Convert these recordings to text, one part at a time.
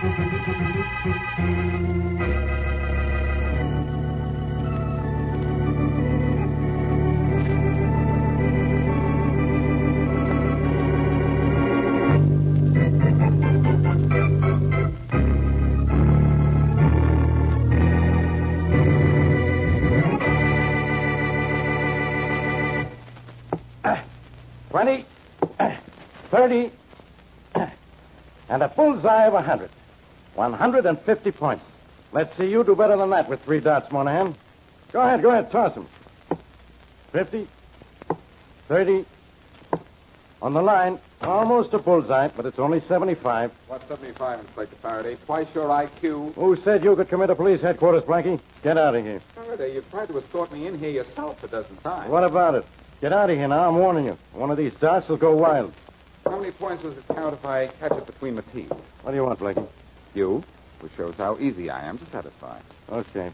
$20, $30, and a bullseye of 100. 150 points. Let's see you do better than that with 3 dots, Monahan. Go ahead, toss them. 50, 30, on the line, almost a bullseye, but it's only 75. What's 75, Inspector Faraday? Twice your IQ. Who said you could come into police headquarters, Blackie? Get out of here. Faraday, you've tried to escort me in here yourself a dozen times. What about it? Get out of here now, I'm warning you. One of these dots will go wild. How many points does it count if I catch it between the teeth? What do you want, Blackie? You, which shows how easy I am to satisfy. Okay.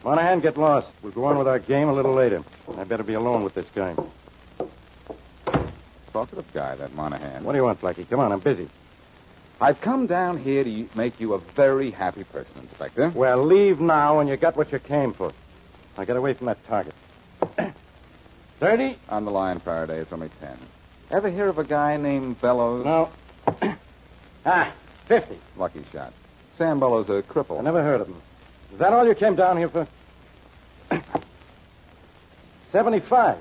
Monahan, get lost. We'll go on with our game a little later. I better be alone with this guy. Talkative guy, that Monahan. What do you want, Blackie? Come on, I'm busy. I've come down here to make you a very happy person, Inspector. Well, leave now, and you got what you came for. Now get away from that target. 30? On the line, Faraday. It's only 10. Ever hear of a guy named Bellows? No. 50. Lucky shot. Sam Bellows, a cripple. I never heard of him. Is that all you came down here for? 75.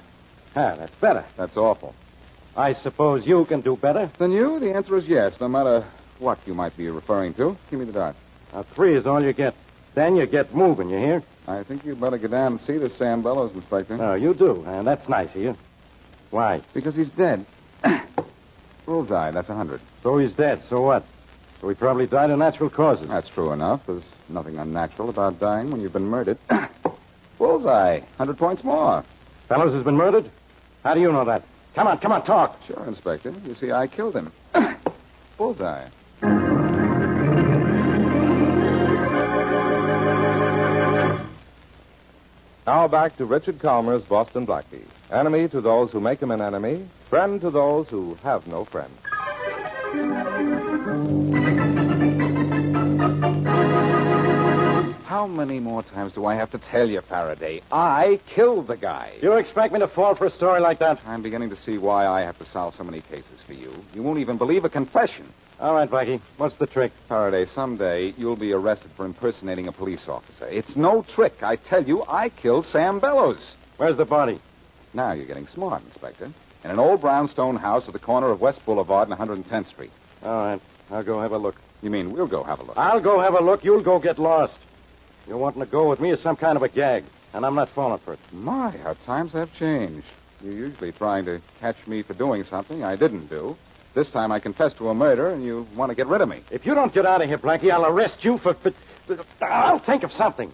That's better. That's awful. I suppose you can do better. Then you? The answer is yes, no matter what you might be referring to. Give me the dot. 3 is all you get. Then you get moving, you hear? I think you'd better go down and see this Sam Bellows, Inspector. Oh, you do, and that's nice of you. Why? Because he's dead. Bullseye, that's 100. So he's dead, so what? So he probably died of natural causes. That's true enough. There's nothing unnatural about dying when you've been murdered. Bullseye, 100 points more. Bellows has been murdered? How do you know that? Come on, talk. Sure, Inspector. You see, I killed him. Bullseye. Now back to Richard Calmer's Boston Blackie. Enemy to those who make him an enemy, friend to those who have no friend. How many more times do I have to tell you, Faraday? I killed the guy. You expect me to fall for a story like that? I'm beginning to see why I have to solve so many cases for you. You won't even believe a confession. All right, Blackie. What's the trick? Faraday, someday you'll be arrested for impersonating a police officer. It's no trick. I tell you, I killed Sam Bellows. Where's the body? Now you're getting smart, Inspector. In an old brownstone house at the corner of West Boulevard and 110th Street. All right. I'll go have a look. You mean we'll go have a look? I'll go have a look. You'll go get lost. You're wanting to go with me is some kind of a gag, and I'm not falling for it. My, how times have changed. You're usually trying to catch me for doing something I didn't do. This time I confess to a murder, and you want to get rid of me. If you don't get out of here, Blackie, I'll arrest you for... I'll think of something.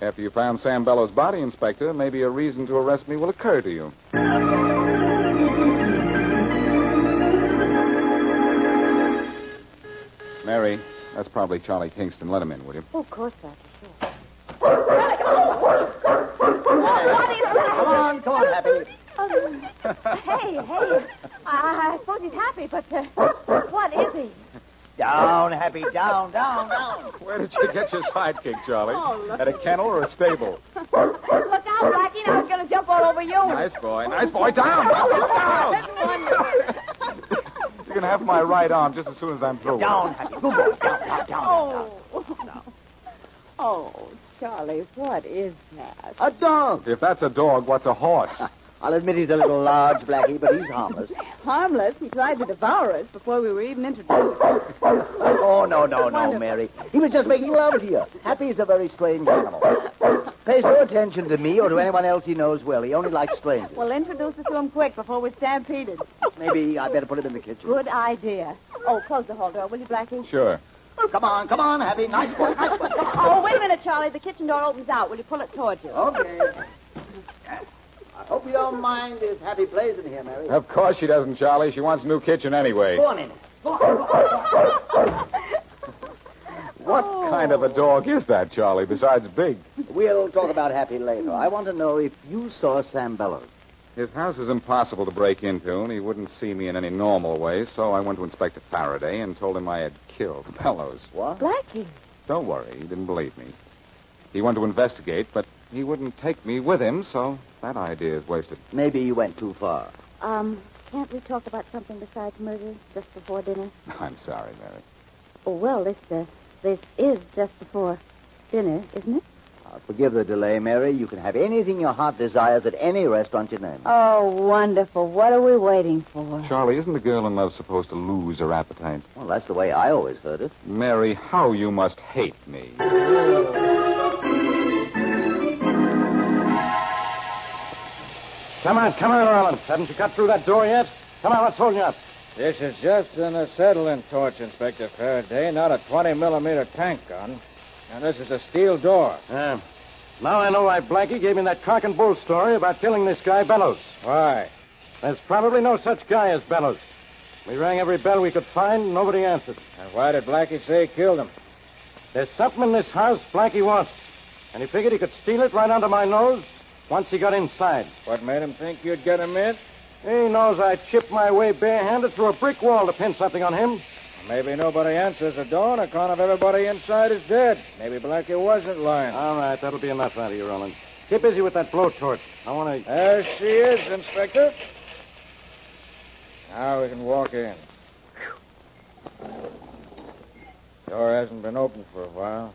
After you found Sam Bellows' body, Inspector, maybe a reason to arrest me will occur to you. Mary, that's probably Charlie Kingston. Let him in, will you? Oh, of course, Blackie, sure. Come on, Happy. Hey. I suppose he's happy, but what is he? Down, Happy, down. Where did you get your sidekick, Charlie? Oh, look. At a kennel or a stable? Look out, Blackie. Now he's going to jump all over you. Nice boy. Down. You can have my right arm just as soon as I'm through. Down, Happy. Good boy. Down. Oh, Charlie, what is that? A dog. If that's a dog, what's a horse? I'll admit he's a little large, Blackie, but he's harmless. Harmless? He tried to devour us before we were even introduced. Oh, no, Mary. He was just making love to you. Happy's a very strange animal. Pays no attention to me or to anyone else he knows well. He only likes strangers. Well, introduce us to him quick before we're stampeded. Maybe I better put him in the kitchen. Good idea. Oh, close the hall door, will you, Blackie? Sure. Come on, Happy. Nice boy. Oh, wait a minute, Charlie. The kitchen door opens out. Will you pull it towards you? Okay. I hope you don't mind if Happy plays in here, Mary. Of course she doesn't, Charlie. She wants a new kitchen anyway. Go on in. Go on. What kind of a dog is that, Charlie, besides big? We'll talk about Happy later. I want to know if you saw Sam Bellows. His house is impossible to break into, and he wouldn't see me in any normal way, so I went to Inspector Faraday and told him I had killed Bellows. What? Blackie. Don't worry, he didn't believe me. He went to investigate, but he wouldn't take me with him, so that idea is wasted. Maybe you went too far. Can't we talk about something besides murder just before dinner? I'm sorry, Mary. Oh, well, this is just before dinner, isn't it? Forgive the delay, Mary. You can have anything your heart desires at any restaurant you name. Oh, wonderful. What are we waiting for? Charlie, isn't a girl in love supposed to lose her appetite? Well, that's the way I always heard it. Mary, how you must hate me. Come on, Rollins. Haven't you got through that door yet? Come on, what's holding you up? This is just an acetylene torch, Inspector Faraday, not a 20-millimeter tank gun. And this is a steel door. Now I know why Blackie gave me that cock and bull story about killing this guy, Bellows. Why? There's probably no such guy as Bellows. We rang every bell we could find, and nobody answered. And why did Blackie say he killed him? There's something in this house Blackie wants, and he figured he could steal it right under my nose once he got inside. What made him think you'd get him in? He knows I chipped my way barehanded through a brick wall to pin something on him. Maybe nobody answers the door on account of everybody inside is dead. Maybe Blackie wasn't lying. All right, that'll be enough out of you, Rollins. Get busy with that blowtorch. I want to... There she is, Inspector. Now we can walk in. Door hasn't been opened for a while.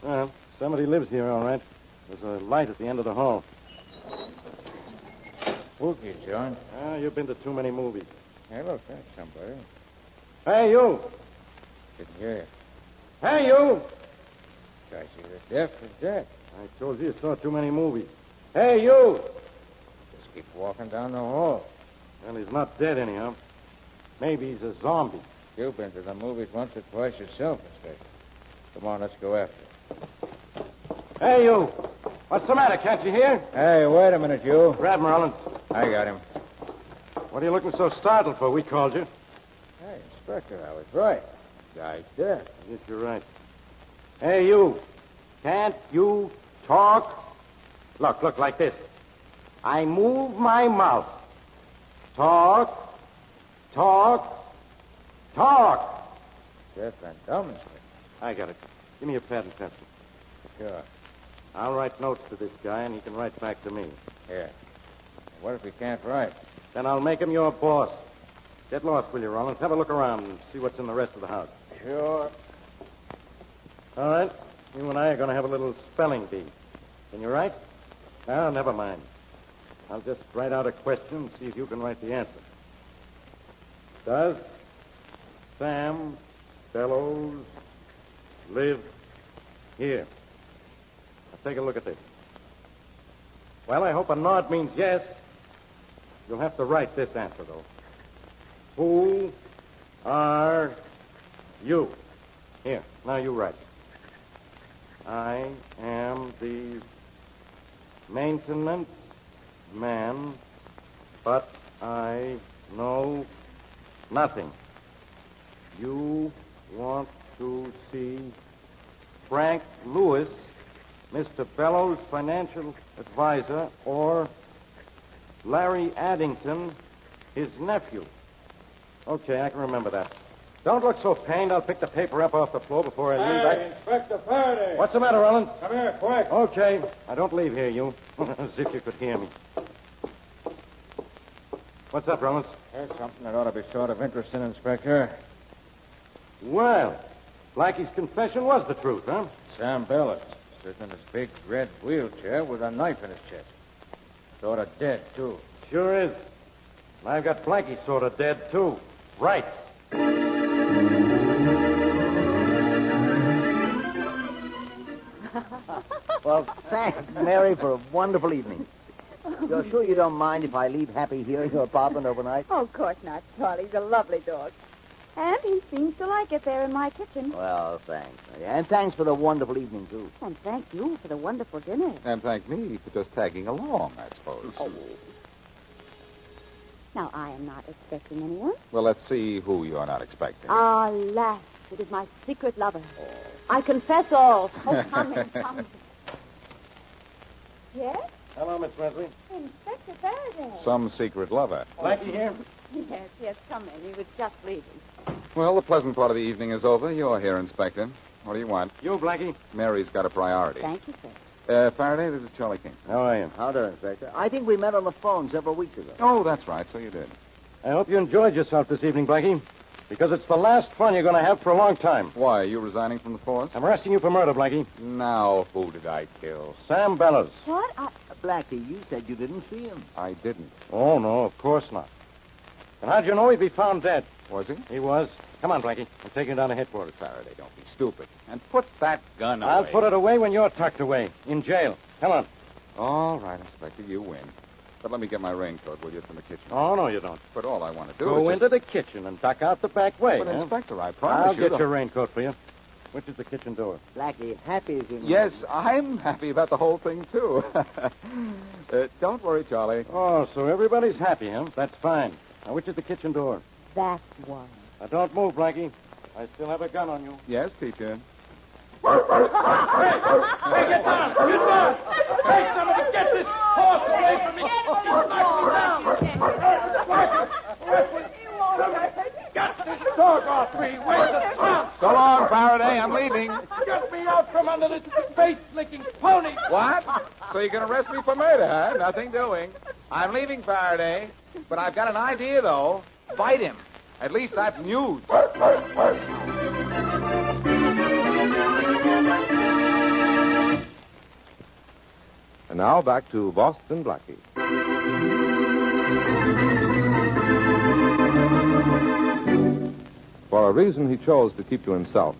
Well, somebody lives here, all right. There's a light at the end of the hall. Spooky, John. You've been to too many movies. Hey, look, there's somebody. Hey, you! Didn't hear you. Hey, you! Guy's either deaf or dead. I told you saw too many movies. Hey, you! Just keep walking down the hall. Well, he's not dead anyhow. Maybe he's a zombie. You've been to the movies once or twice yourself, Inspector. Come on, let's go after him. Hey, you! What's the matter? Can't you hear? Hey, wait a minute, you. Grab him, Rollins. I got him. What are you looking so startled for? We called you. Hey, Inspector, I was right. Guy's dead. Yes, you're right. Hey, you. Can't you talk? Look, like this. I move my mouth. Talk. Deaf and dumb, Inspector. I got it. Give me a pad and pencil. Sure. I'll write notes to this guy, and he can write back to me. Here. What if he can't write? Then I'll make him your boss. Get lost, will you, Rollins? Have a look around and see what's in the rest of the house. Sure. All right. You and I are going to have a little spelling bee. Can you write? No, never mind. I'll just write out a question and see if you can write the answer. Does Sam Bellows live here? Now take a look at this. Well, I hope a nod means yes. You'll have to write this answer, though. Who are you? Here, now you write. I am the maintenance man, but I know nothing. You want to see Frank Lewis, Mr. Bellows' financial advisor, or Larry Addington, his nephew. Okay, I can remember that. Don't look so pained. I'll pick the paper up off the floor before I leave. Hey, Inspector Faraday. What's the matter, Rollins? Come here, quick. Okay. Now, don't leave here, you. As if you could hear me. What's up, Rollins? There's something that ought to be sort of interesting, Inspector. Well, Blackie's confession was the truth, huh? Sam Bellows sitting in his big red wheelchair with a knife in his chest. Sort of dead, too. Sure is. And I've got Blackie sort of dead, too. Right. Well, thanks, Mary, for a wonderful evening. You're sure you don't mind if I leave Happy here in your apartment overnight? Oh, of course not, Charlie. He's a lovely dog. And he seems to like it there in my kitchen. Well, thanks. And thanks for the wonderful evening, too. And thank you for the wonderful dinner. And thank me for just tagging along, I suppose. Oh. Now, I am not expecting anyone. Well, let's see who you're not expecting. Alas, it is my secret lover. I confess all. Oh, come in, come. Yes? Hello, Miss Wesley. Inspector Faraday. Some secret lover. Blackie here? Yes, come in. He was just leaving. Well, the pleasant part of the evening is over. You're here, Inspector. What do you want? You, Blackie? Mary's got a priority. Thank you, sir. Faraday, this is Charlie King. How are you? Howdy, Inspector. I think we met on the phone several weeks ago. Oh, that's right. So you did. I hope you enjoyed yourself this evening, Blackie, because it's the last fun you're going to have for a long time. Why, are you resigning from the force? I'm arresting you for murder, Blackie. Now, who did I kill? Sam Bellows. What? Blackie, you said you didn't see him. I didn't. Oh, no, of course not. And how'd you know he'd be found dead? Was he? He was. Come on, Blackie. I'm taking you down to headquarters. Faraday, don't be stupid. And put that gun away. I'll put it away when you're tucked away. In jail. Come on. All right, Inspector, you win. But let me get my raincoat, will you? It's in the kitchen. Oh, no, you don't. But all I want to do Go is into the kitchen and duck out the back way. But, huh? Inspector, I promise I'll you... get your raincoat for you. Which is the kitchen door? Blackie, Happy's in Yes, I'm happy about the whole thing, too. Don't worry, Charlie. Oh, so everybody's happy, huh? That's fine. Now, which is the kitchen door? That one. Now, don't move, Blackie. I still have a gun on you. Yes, teacher. Hey, get down! Get down! Hey, somebody, get this horse away from me! He's knocked me down! Get this dog off me! Where's the town? So long, Faraday. I'm leaving. Get me out from under this face-licking pony! What? So you're going to arrest me for murder, huh? Nothing doing. I'm leaving, Faraday. But I've got an idea, though. Fight him. At least that's news. And now back to Boston Blackie. For a reason he chose to keep to himself,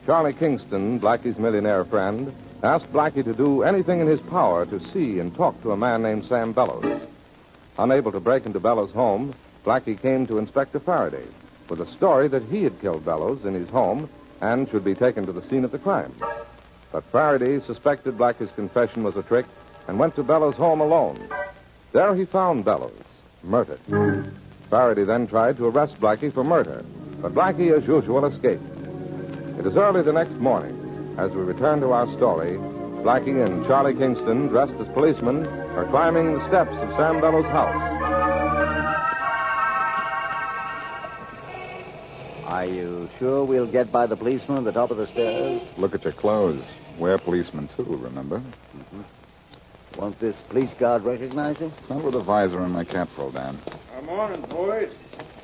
Charlie Kingston, Blackie's millionaire friend, asked Blackie to do anything in his power to see and talk to a man named Sam Bellows. Unable to break into Bellows' home, Blackie came to Inspector Faraday with a story that he had killed Bellows in his home and should be taken to the scene of the crime. But Faraday suspected Blackie's confession was a trick and went to Bellows' home alone. There he found Bellows, murdered. Faraday then tried to arrest Blackie for murder, but Blackie, as usual, escaped. It is early the next morning. As we return to our story, Blackie and Charlie Kingston, dressed as policemen, are climbing the steps of Sam Bellows' house. Are you sure we'll get by the policeman at the top of the stairs? Look at your clothes. We're policemen, too, remember? Mm-hmm. Won't this police guard recognize him? Not with the visor and my cap pulled down. Good morning, boys.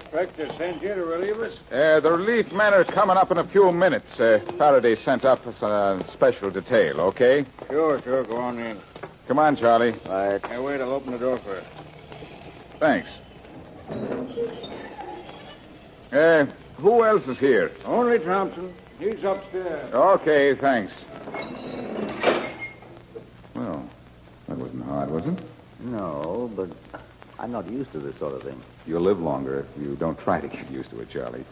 Inspector sent you to relieve us? The relief men are coming up in a few minutes. Faraday sent up a special detail, okay? Sure, go on in. Come on, Charlie. All right. Hey, wait, I'll open the door first. Thanks. Who else is here? Only Thompson. He's upstairs. Okay, thanks. Well, that wasn't hard, was it? No, but I'm not used to this sort of thing. You'll live longer if you don't try to get used to it, Charlie.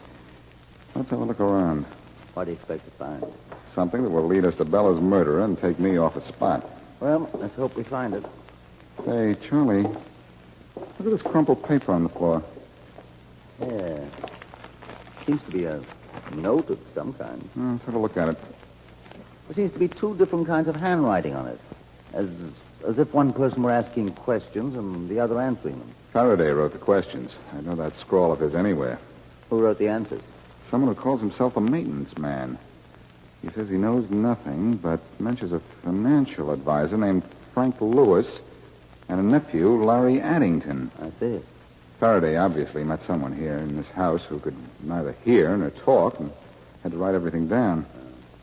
Let's have a look around. What do you expect to find? Something that will lead us to Bella's murderer and take me off the spot. Well, let's hope we find it. Say, Charlie, look at this crumpled paper on the floor. Yeah. Seems to be a note of some kind. Let's have a look at it. There seems to be two different kinds of handwriting on it. As if one person were asking questions and the other answering them. Faraday wrote the questions. I know that scrawl of his anywhere. Who wrote the answers? Someone who calls himself a maintenance man. He says he knows nothing, but mentions a financial advisor named Frank Lewis and a nephew, Larry Addington. I see. Faraday obviously met someone here in this house who could neither hear nor talk and had to write everything down.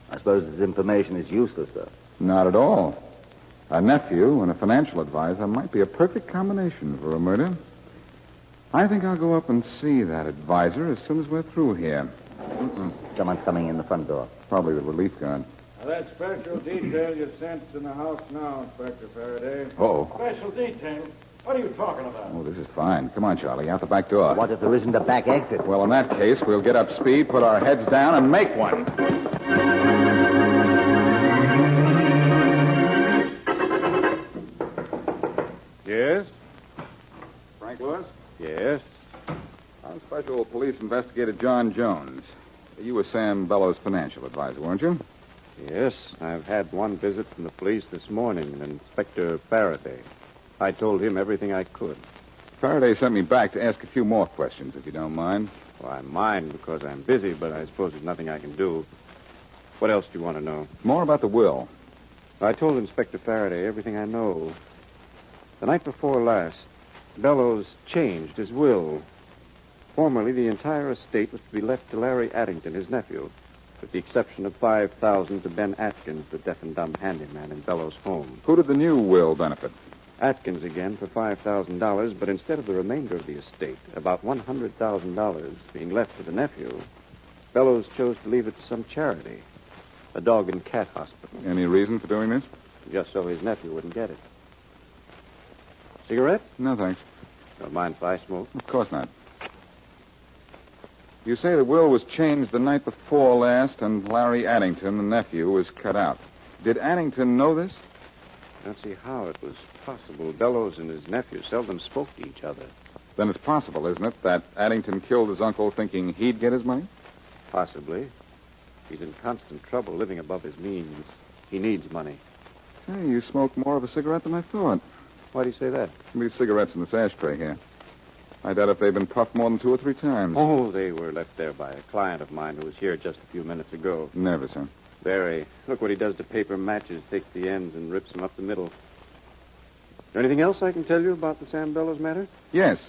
I suppose this information is useless, though. Not at all. A nephew and a financial advisor might be a perfect combination for a murder. I think I'll go up and see that advisor as soon as we're through here. Someone's coming in the front door. Probably the relief guard. Now, that special detail you sent in the house now, Inspector Faraday. Oh. Special detail? What are you talking about? Oh, this is fine. Come on, Charlie, out the back door. What if there isn't a back exit? Well, in that case, we'll get up speed, put our heads down, and make one. Yes? Frank Lewis? Yes. I'm Special Police Investigator John Jones. You were Sam Bellows' financial advisor, weren't you? Yes, I've had one visit from the police this morning, Inspector Faraday. I told him everything I could. Faraday sent me back to ask a few more questions, if you don't mind. Well, I mind because I'm busy, but I suppose there's nothing I can do. What else do you want to know? More about the will. I told Inspector Faraday everything I know. The night before last, Bellows changed his will. Formerly, the entire estate was to be left to Larry Addington, his nephew, with the exception of $5,000 to Ben Atkins, the deaf and dumb handyman in Bellows' home. Who did the new will benefit? Atkins again for $5,000, but instead of the remainder of the estate, about $100,000 being left to the nephew, Bellows chose to leave it to some charity, a dog and cat hospital. Any reason for doing this? Just so his nephew wouldn't get it. Cigarette? No, thanks. Don't mind if I smoke. Of course not. You say the will was changed the night before last, and Larry Addington, the nephew, was cut out. Did Addington know this? I don't see how it was possible. Bellows and his nephew seldom spoke to each other. Then it's possible, isn't it, that Addington killed his uncle thinking he'd get his money? Possibly. He's in constant trouble living above his means. He needs money. Say, you smoke more of a cigarette than I thought. Why do you say that? These cigarettes in this ashtray here. I doubt if they've been puffed more than 2 or 3 times. Oh, they were left there by a client of mine who was here just a few minutes ago. Nervous, huh? Very. Look what he does to paper matches. Takes the ends and rips them up the middle. Is there anything else I can tell you about the Sam Bellows matter? Yes.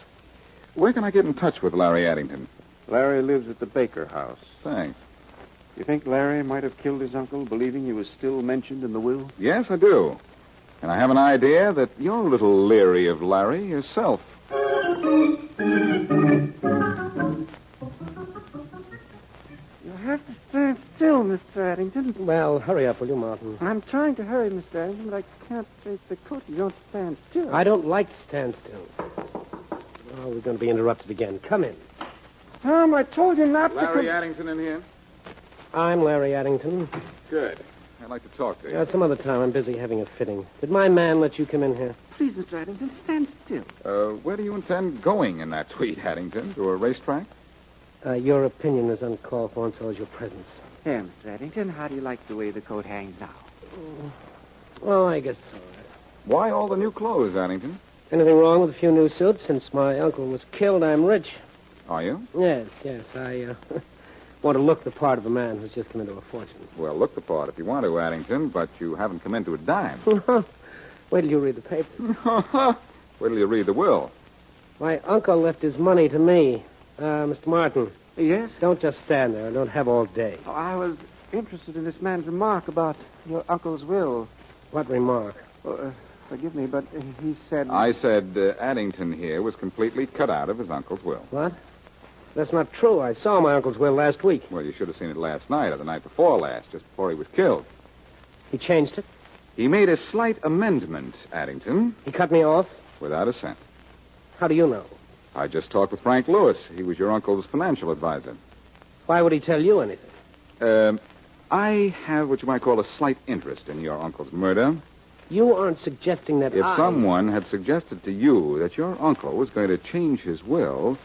Where can I get in touch with Larry Addington? Larry lives at the Baker house. Thanks. You think Larry might have killed his uncle, believing he was still mentioned in the will? Yes, I do. And I have an idea that you're a little leery of Larry yourself. You'll have to stand still, Mr. Addington. Well, hurry up, will you, Martin? I'm trying to hurry, Mr. Addington, but I can't take the coat. You don't stand still. I don't like to stand still. Oh, we're going to be interrupted again. Come in. Tom, I told you not to... Larry Addington in here? I'm Larry Addington. Good. I'd like to talk to you. Some other time. I'm busy having a fitting. Did my man let you come in here? Please, Mr. Addington, stand still. Where do you intend going in that tweet, Addington? To a racetrack? Your opinion is uncalled for, and so is your presence. Here, Mr. Addington, how do you like the way the coat hangs now? Well, I guess it's all right. Why all the new clothes, Addington? Anything wrong with a few new suits? Since my uncle was killed, I'm rich. Are you? Yes. I want to look the part of a man who's just come into a fortune. Well, look the part if you want to, Addington, but you haven't come into a dime. Wait till you read the paper. Wait till you read the will. My uncle left his money to me. Mr. Martin. Yes? Don't just stand there. Don't have all day. Oh, I was interested in this man's remark about your uncle's will. What remark? Forgive me, but he said... I said Addington here was completely cut out of his uncle's will. What? That's not true. I saw my uncle's will last week. Well, you should have seen it last night or the night before last, just before he was killed. He changed it? He made a slight amendment, Addington. He cut me off? Without a cent. How do you know? I just talked with Frank Lewis. He was your uncle's financial advisor. Why would he tell you anything? I have what you might call a slight interest in your uncle's murder. You aren't suggesting that If someone had suggested to you that your uncle was going to change his will,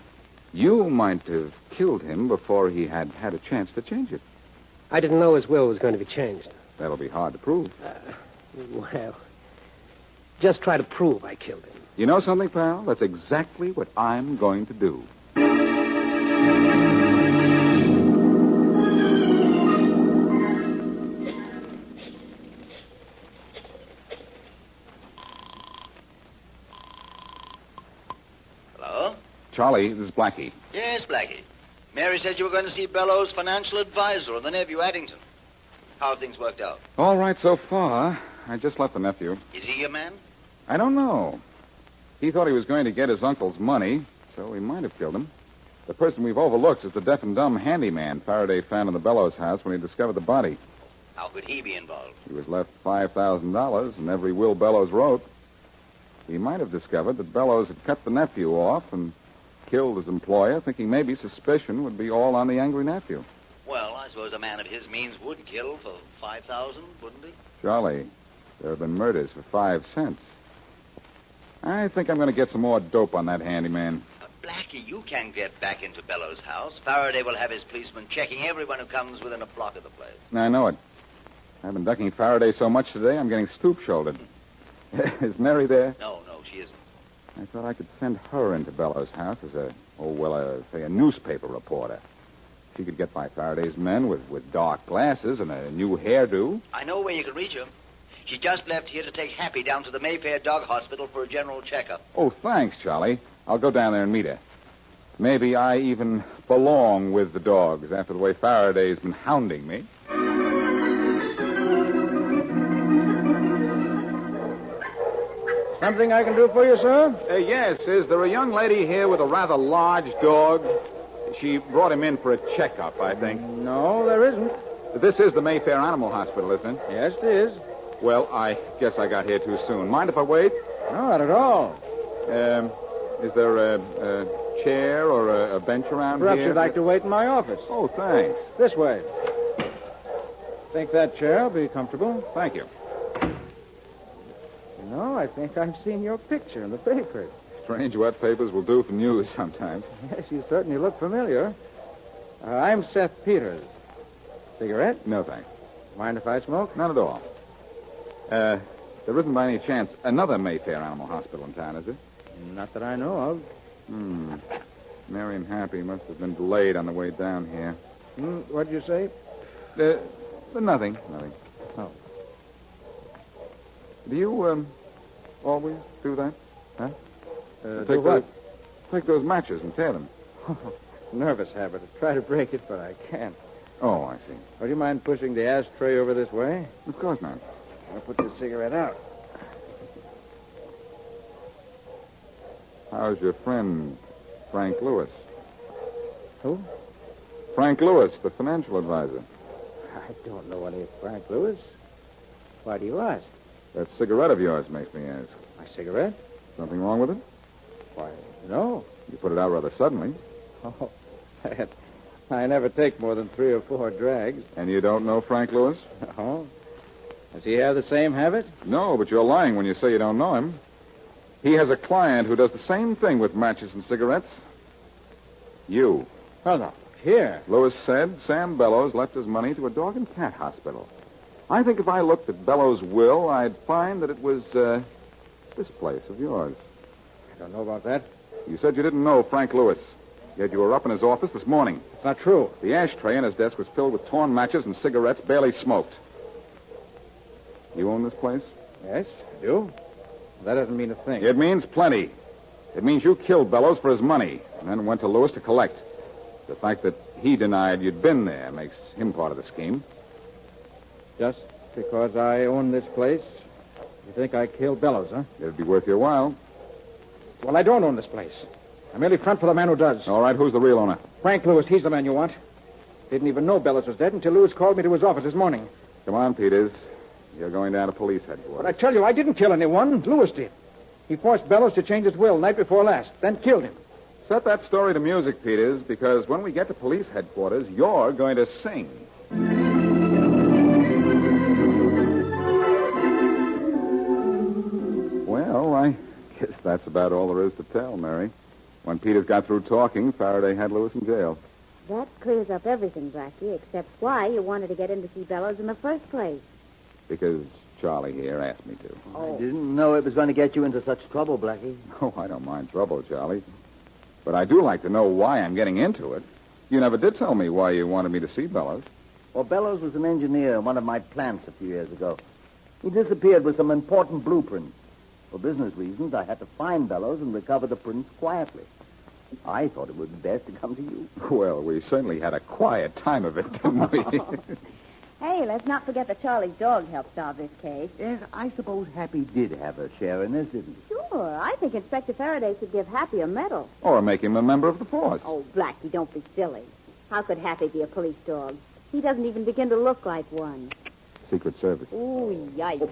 you might have killed him before he had had a chance to change it. I didn't know his will was going to be changed. That'll be hard to prove. Well, just try to prove I killed him. You know something, pal? That's exactly what I'm going to do. Hello? Charlie, this is Blackie. Yes, Blackie. Mary said you were going to see Bellows' financial advisor and the nephew, Addington. How have things worked out? All right so far. I just left the nephew. Is he your man? I don't know. He thought he was going to get his uncle's money, so he might have killed him. The person we've overlooked is the deaf and dumb handyman Faraday found in the Bellows house when he discovered the body. How could he be involved? He was left $5,000 in every will Bellows wrote. He might have discovered that Bellows had cut the nephew off and killed his employer, thinking maybe suspicion would be all on the angry nephew. Well, I suppose a man of his means would kill for $5,000, wouldn't he? Charlie, there have been murders for 5 cents. I think I'm going to get some more dope on that handyman. Blackie, you can get back into Bellows' house. Faraday will have his policemen checking everyone who comes within a block of the place. I know it. I've been ducking Faraday so much today, I'm getting stoop-shouldered. Is Mary there? No. she isn't. I thought I could send her into Bellows' house as say a newspaper reporter. She could get by Faraday's men with dark glasses and a new hairdo. I know where you can reach her. She just left here to take Happy down to the Mayfair Dog Hospital for a general checkup. Oh, thanks, Charlie. I'll go down there and meet her. Maybe I even belong with the dogs after the way Faraday's been hounding me. Something I can do for you, sir? Yes. Is there a young lady here with a rather large dog? She brought him in for a checkup, I think. No, there isn't. This is the Mayfair Animal Hospital, isn't it? Yes, it is. Well, I guess I got here too soon. Mind if I wait? No, not at all. Is there a chair or a bench around Perhaps here? you'd like to wait in my office. Oh, thanks. This way. Think that chair will be comfortable? Thank you. You know, I think I've seen your picture in the papers. Strange what papers will do for news sometimes. Yes, you certainly look familiar. I'm Seth Peters. Cigarette? No, thanks. Mind if I smoke? Not at all. There isn't by any chance another Mayfair Animal Hospital in town, is there? Not that I know of. Mary and Happy must have been delayed on the way down here. What'd you say? Nothing. Oh. Do you, always do that? Huh? Do what? Take those matches and tear them. Nervous habit. I try to break it, but I can't. Oh, I see. Would you mind pushing the ashtray over this way? Of course not. I'll put the cigarette out. How's your friend, Frank Lewis? Who? Frank Lewis, the financial advisor. I don't know any Frank Lewis. Why do you ask? That cigarette of yours makes me ask. My cigarette? Something wrong with it? Why, no. You put it out rather suddenly. Oh, I never take more than 3 or 4 drags. And you don't know Frank Lewis? Oh. Does he have the same habit? No, but you're lying when you say you don't know him. He has a client who does the same thing with matches and cigarettes. You. Oh, no. Here. Lewis said Sam Bellows left his money to a dog and cat hospital. I think if I looked at Bellows' will, I'd find that it was, this place of yours. I don't know about that. You said you didn't know Frank Lewis. Yet you were up in his office this morning. It's not true. The ashtray in his desk was filled with torn matches and cigarettes barely smoked. You own this place? Yes, I do. That doesn't mean a thing. It means plenty. It means you killed Bellows for his money and then went to Lewis to collect. The fact that he denied you'd been there makes him part of the scheme. Just because I own this place, you think I killed Bellows, huh? It'd be worth your while. Well, I don't own this place. I merely front for the man who does. All right, who's the real owner? Frank Lewis, he's the man you want. Didn't even know Bellows was dead until Lewis called me to his office this morning. Come on, Peters. You're going down to police headquarters. But I tell you, I didn't kill anyone. Lewis did. He forced Bellows to change his will night before last, then killed him. Set that story to music, Peters, because when we get to police headquarters, you're going to sing. Well, I guess that's about all there is to tell, Mary. When Peters got through talking, Faraday had Lewis in jail. That clears up everything, Blackie, except why you wanted to get in to see Bellows in the first place. Because Charlie here asked me to. I didn't know it was going to get you into such trouble, Blackie. Oh, I don't mind trouble, Charlie. But I do like to know why I'm getting into it. You never did tell me why you wanted me to see Bellows. Well, Bellows was an engineer in one of my plants a few years ago. He disappeared with some important blueprints. For business reasons, I had to find Bellows and recover the prints quietly. I thought it would be best to come to you. Well, we certainly had a quiet time of it, didn't we? Hey, let's not forget that Charlie's dog helped solve this case. Yes, I suppose Happy did have a share in this, didn't he? Sure. I think Inspector Faraday should give Happy a medal. Or make him a member of the force. Oh, Blackie, don't be silly. How could Happy be a police dog? He doesn't even begin to look like one. Secret Service. Ooh, yikes.